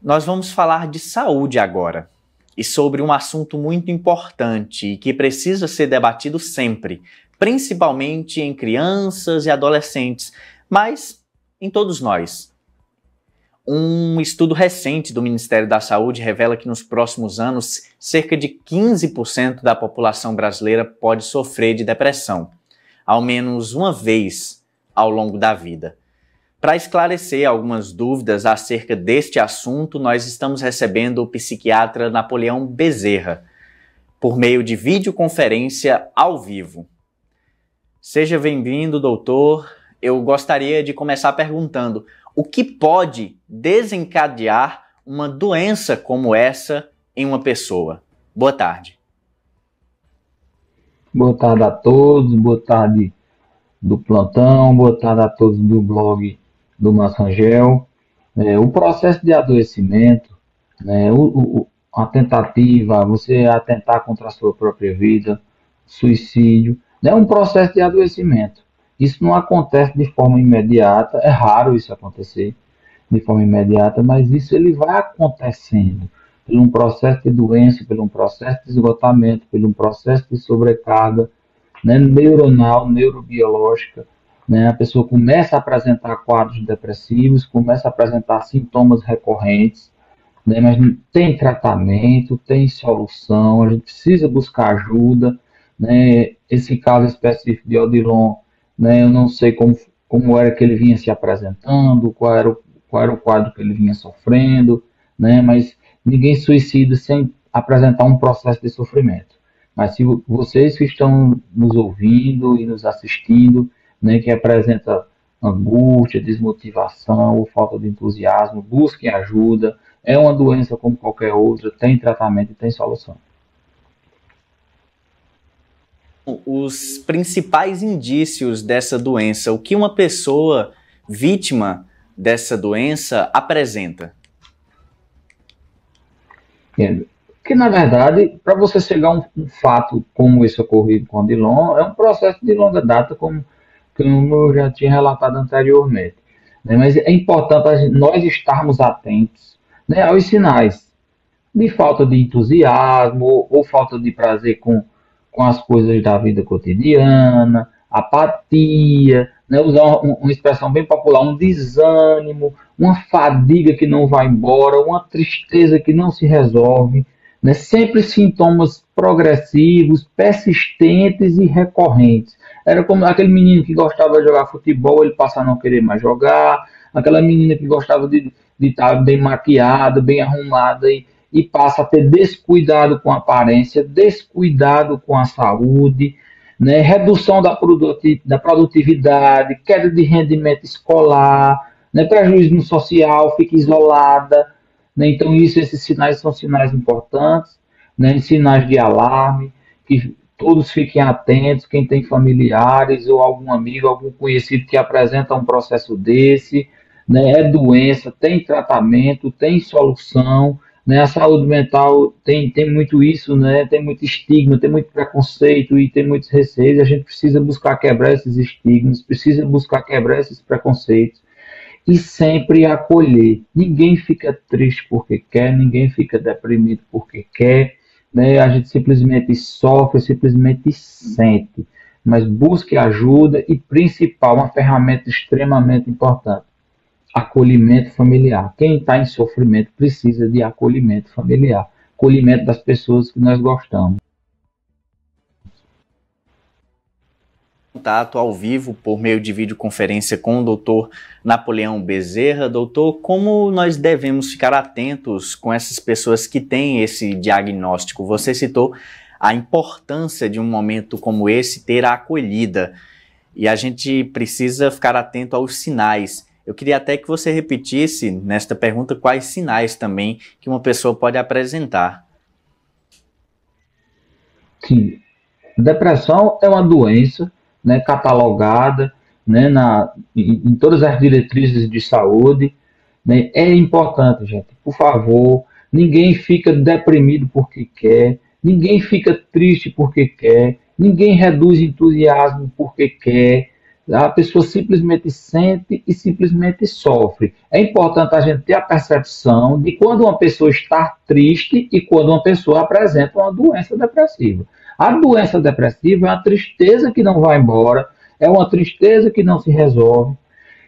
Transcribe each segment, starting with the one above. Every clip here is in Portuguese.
Nós vamos falar de saúde agora e sobre um assunto muito importante e que precisa ser debatido sempre, principalmente em crianças e adolescentes, mas em todos nós. Um estudo recente do Ministério da Saúde revela que nos próximos anos, cerca de 15% da população brasileira pode sofrer de depressão, ao menos uma vez ao longo da vida. Para esclarecer algumas dúvidas acerca deste assunto, nós estamos recebendo o psiquiatra Napoleão Bezerra, por meio de videoconferência ao vivo. Seja bem-vindo, doutor. Eu gostaria de começar perguntando: o que pode desencadear uma doença como essa em uma pessoa? Boa tarde. Boa tarde a todos, boa tarde do plantão, boa tarde a todos do blog do Massangel. O processo de adoecimento, né, a tentativa, você atentar contra a sua própria vida, suicídio, é um processo de adoecimento. Isso não acontece de forma imediata, é raro isso acontecer de forma imediata, mas isso ele vai acontecendo por um processo de doença, por um processo de esgotamento, por um processo de sobrecarga, né, neuronal, neurobiológica, né, a pessoa começa a apresentar quadros depressivos, começa a apresentar sintomas recorrentes, né, mas tem tratamento, tem solução, a gente precisa buscar ajuda, né, esse caso específico de Odilon, né, eu não sei como era que ele vinha se apresentando, qual era o quadro que ele vinha sofrendo, né, mas ninguém suicida sem apresentar um processo de sofrimento. Mas se vocês que estão nos ouvindo e nos assistindo, né, que apresenta angústia, desmotivação ou falta de entusiasmo, busquem ajuda. É uma doença como qualquer outra, tem tratamento e tem solução. Os principais indícios dessa doença, o que uma pessoa vítima dessa doença apresenta? Porque, na verdade, para você chegar a um fato como esse ocorrido com o Odilon, é um processo de longa data, como eu já tinha relatado anteriormente. Né? Mas é importante nós estarmos atentos, né, aos sinais de falta de entusiasmo ou falta de prazer com as coisas da vida cotidiana, apatia, né, usar uma expressão bem popular, um desânimo, uma fadiga que não vai embora, uma tristeza que não se resolve, né, sempre sintomas progressivos, persistentes e recorrentes. Era como aquele menino que gostava de jogar futebol, ele passa a não querer mais jogar, aquela menina que gostava de estar bem maquiada, bem arrumada e passa a ter descuidado com a aparência, descuidado com a saúde, né? Redução da produtividade, queda de rendimento escolar, né? Prejuízo no social, fica isolada. Né? Então, esses sinais são sinais importantes, né? Sinais de alarme, que todos fiquem atentos, quem tem familiares ou algum amigo, algum conhecido que apresenta um processo desse, né? É doença, tem tratamento, tem solução. Né, a saúde mental tem muito isso, né, tem muito estigma, tem muito preconceito e tem muitos receios. A gente precisa buscar quebrar esses estigmas, precisa buscar quebrar esses preconceitos e sempre acolher. Ninguém fica triste porque quer, ninguém fica deprimido porque quer, né, a gente simplesmente sofre, simplesmente sente, mas busque ajuda e, principal, uma ferramenta extremamente importante: acolhimento familiar. Quem está em sofrimento precisa de acolhimento familiar, acolhimento das pessoas que nós gostamos. Contato ao vivo por meio de videoconferência com o doutor Napoleão Bezerra. Doutor, como nós devemos ficar atentos com essas pessoas que têm esse diagnóstico? Você citou a importância de um momento como esse ter a acolhida, e a gente precisa ficar atento aos sinais. Eu queria até que você repetisse nesta pergunta quais sinais também que uma pessoa pode apresentar. Sim, depressão é uma doença, né, catalogada, né, em todas as diretrizes de saúde. Né. É importante, gente, por favor, ninguém fica deprimido porque quer, ninguém fica triste porque quer, ninguém reduz entusiasmo porque quer. A pessoa simplesmente sente e simplesmente sofre. É importante a gente ter a percepção de quando uma pessoa está triste e quando uma pessoa apresenta uma doença depressiva. A doença depressiva é uma tristeza que não vai embora, é uma tristeza que não se resolve,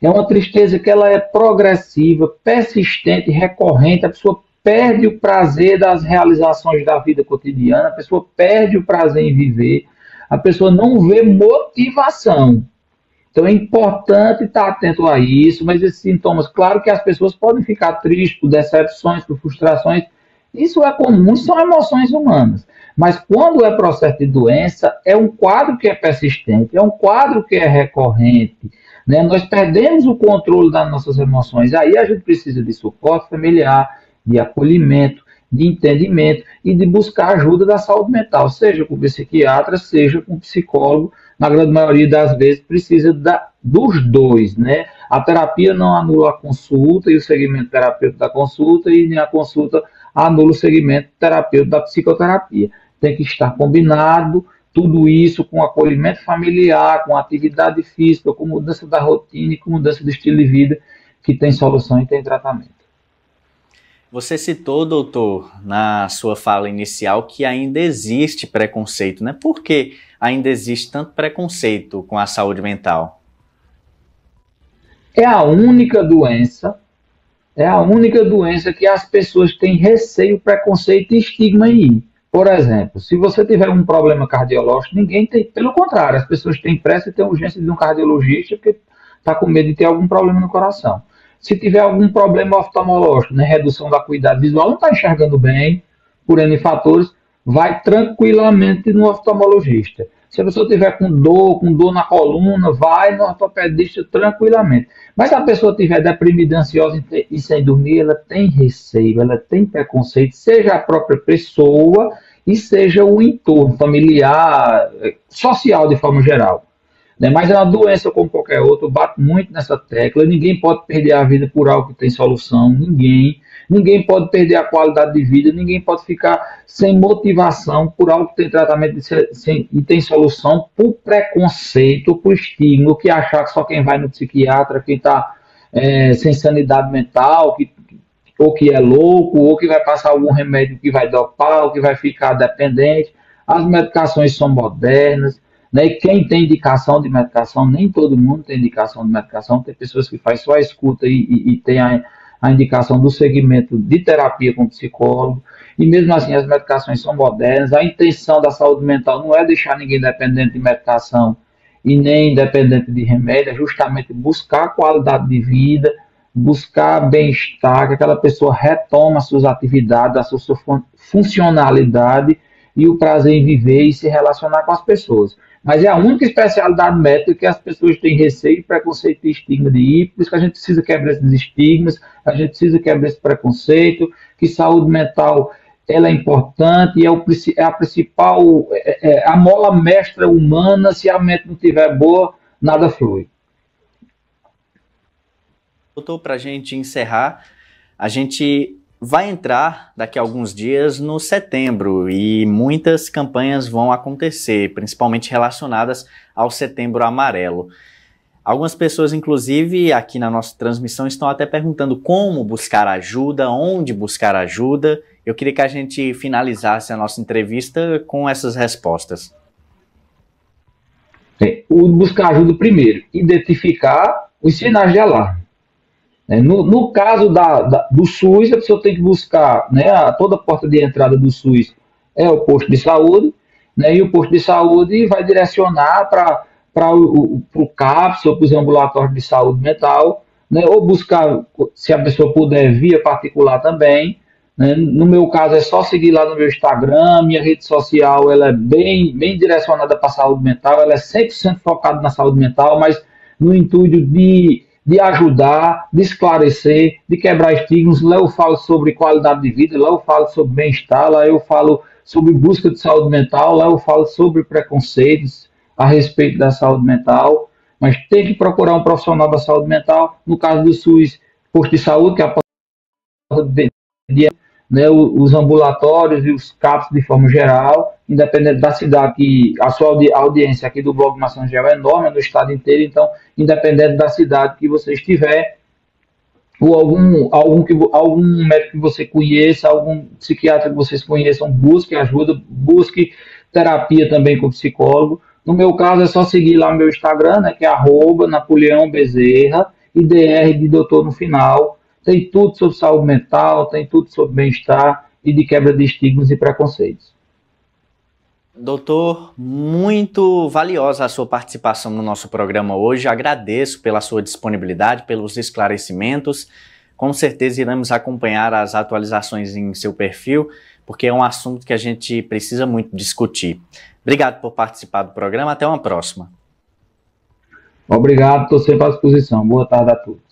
é uma tristeza que ela é progressiva, persistente, recorrente. A pessoa perde o prazer das realizações da vida cotidiana, a pessoa perde o prazer em viver, a pessoa não vê motivação. Então é importante estar atento a isso, mas esses sintomas, claro que as pessoas podem ficar tristes por decepções, por frustrações, isso é comum, são emoções humanas. Mas quando é processo de doença, é um quadro que é persistente, é um quadro que é recorrente, né? Nós perdemos o controle das nossas emoções, aí a gente precisa de suporte familiar, de acolhimento, de entendimento e de buscar ajuda da saúde mental, seja com psiquiatra, seja com psicólogo. Na grande maioria das vezes precisa dos dois, né? A terapia não anula a consulta e o segmento terapêutico da consulta, e nem a consulta anula o segmento terapêutico da psicoterapia. Tem que estar combinado tudo isso com acolhimento familiar, com atividade física, com mudança da rotina e com mudança do estilo de vida, que tem solução e tem tratamento. Você citou, doutor, na sua fala inicial, que ainda existe preconceito, né? Por que ainda existe tanto preconceito com a saúde mental? É a única doença que as pessoas têm receio, preconceito e estigma em ir. Por exemplo, se você tiver um problema cardiológico, ninguém tem, pelo contrário, as pessoas têm pressa e têm urgência de um cardiologista porque está com medo de ter algum problema no coração. Se tiver algum problema oftalmológico, né, redução da acuidade visual, não está enxergando bem, por N fatores, vai tranquilamente no oftalmologista. Se a pessoa tiver com dor na coluna, vai no ortopedista tranquilamente. Mas se a pessoa tiver deprimida, ansiosa e sem dormir, ela tem receio, ela tem preconceito, seja a própria pessoa e seja o entorno familiar, social de forma geral. Mas é uma doença como qualquer outra, eu bato muito nessa tecla. Ninguém pode perder a vida por algo que tem solução, ninguém pode perder a qualidade de vida, ninguém pode ficar sem motivação por algo que tem tratamento e tem solução por preconceito, por estigma, que achar que só quem vai no psiquiatra, quem está sem sanidade mental, ou que é louco, ou que vai passar algum remédio que vai dopar, ou que vai ficar dependente. As medicações são modernas, né? E quem tem indicação de medicação, nem todo mundo tem indicação de medicação, tem pessoas que fazem só a escuta e tem a indicação do segmento de terapia com psicólogo, e mesmo assim as medicações são modernas. A intenção da saúde mental não é deixar ninguém dependente de medicação e nem dependente de remédio, é justamente buscar qualidade de vida, buscar bem-estar, que aquela pessoa retoma as suas atividades, a sua funcionalidade e o prazer em viver e se relacionar com as pessoas. Mas é a única especialidade médica que as pessoas têm receio, preconceito e estigma de ir, por isso que a gente precisa quebrar esses estigmas, a gente precisa quebrar esse preconceito, que saúde mental ela é importante e é a principal, a mola mestra humana. Se a mente não estiver boa, nada flui. Doutor, para a gente encerrar, a gente vai entrar daqui a alguns dias no setembro e muitas campanhas vão acontecer, principalmente relacionadas ao Setembro Amarelo. Algumas pessoas, inclusive, aqui na nossa transmissão, estão até perguntando como buscar ajuda, onde buscar ajuda. Eu queria que a gente finalizasse a nossa entrevista com essas respostas. O buscar ajuda primeiro, identificar os sinais de alarme. No caso do SUS, a pessoa tem que buscar, né, toda a porta de entrada do SUS é o posto de saúde, né, e o posto de saúde vai direcionar para o CAPS ou para os ambulatórios de saúde mental, né, ou buscar, se a pessoa puder, via particular também. Né. No meu caso, é só seguir lá no meu Instagram, minha rede social ela é bem direcionada para a saúde mental, ela é 100% focada na saúde mental, mas no intuito de ajudar, de esclarecer, de quebrar estigmas. Lá eu falo sobre qualidade de vida, lá eu falo sobre bem-estar, lá eu falo sobre busca de saúde mental, lá eu falo sobre preconceitos a respeito da saúde mental, mas tem que procurar um profissional da saúde mental. No caso do SUS, posto de saúde, que é a porta de, né, os ambulatórios e os CAPs de forma geral, independente da cidade, que a sua audiência aqui do blog Maçã Gel é enorme, é no estado inteiro, então, independente da cidade que você estiver, ou algum médico que você conheça, algum psiquiatra que vocês conheçam, busque ajuda, busque terapia também com psicólogo. No meu caso, é só seguir lá o meu Instagram, né, que é @NapoleãoBezerra, e DR de doutor no final. Tem tudo sobre saúde mental, tem tudo sobre bem-estar e de quebra de estigmas e preconceitos. Doutor, muito valiosa a sua participação no nosso programa hoje. Agradeço pela sua disponibilidade, pelos esclarecimentos. Com certeza iremos acompanhar as atualizações em seu perfil, porque é um assunto que a gente precisa muito discutir. Obrigado por participar do programa. Até uma próxima. Obrigado, estou sempre à disposição. Boa tarde a todos.